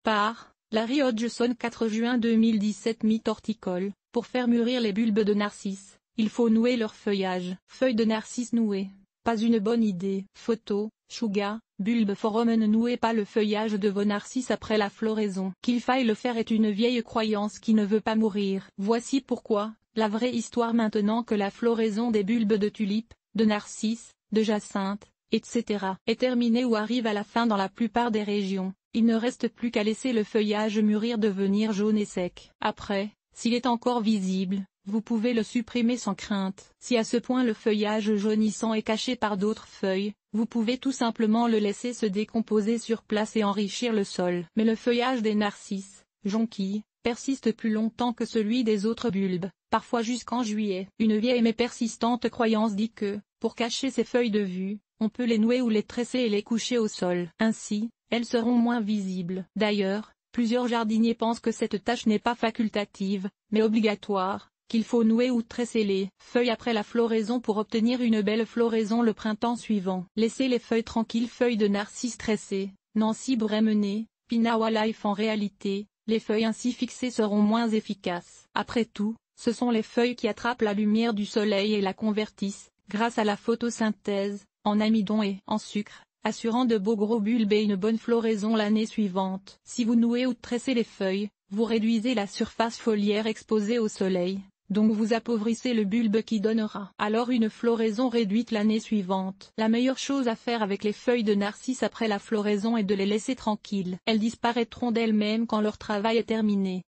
Par Larry Hodgson 4 juin 2017. Mythe horticole. Pour faire mûrir les bulbes de narcisses, il faut nouer leur feuillage. Feuilles de narcisse nouées. Pas une bonne idée. Photo, Suga, Bulbe Forum. Ne nouez pas le feuillage de vos narcisses après la floraison. Qu'il faille le faire est une vieille croyance qui ne veut pas mourir. Voici pourquoi, la vraie histoire maintenant que la floraison des bulbes de tulipes, de narcisses, de jacinthes, etc. est terminée ou arrive à la fin dans la plupart des régions. Il ne reste plus qu'à laisser le feuillage mûrir, devenir jaune et sec. Après, s'il est encore visible, vous pouvez le supprimer sans crainte. Si à ce point le feuillage jaunissant est caché par d'autres feuilles, vous pouvez tout simplement le laisser se décomposer sur place et enrichir le sol. Mais le feuillage des narcisses, jonquilles, persiste plus longtemps que celui des autres bulbes, parfois jusqu'en juillet. Une vieille mais persistante croyance dit que, pour cacher ces feuilles de vue, on peut les nouer ou les tresser et les coucher au sol. Ainsi, elles seront moins visibles. D'ailleurs, plusieurs jardiniers pensent que cette tâche n'est pas facultative, mais obligatoire, qu'il faut nouer ou tresser les feuilles après la floraison pour obtenir une belle floraison le printemps suivant. Laissez les feuilles tranquilles. Feuilles de narcisse tressées, Nancy Bremenet, Pinawa Life. En réalité, les feuilles ainsi fixées seront moins efficaces. Après tout, ce sont les feuilles qui attrapent la lumière du soleil et la convertissent, grâce à la photosynthèse, en amidon et en sucre, assurant de beaux gros bulbes et une bonne floraison l'année suivante. Si vous nouez ou tressez les feuilles, vous réduisez la surface foliaire exposée au soleil, donc vous appauvrissez le bulbe qui donnera alors une floraison réduite l'année suivante. La meilleure chose à faire avec les feuilles de narcisse après la floraison est de les laisser tranquilles. Elles disparaîtront d'elles-mêmes quand leur travail est terminé.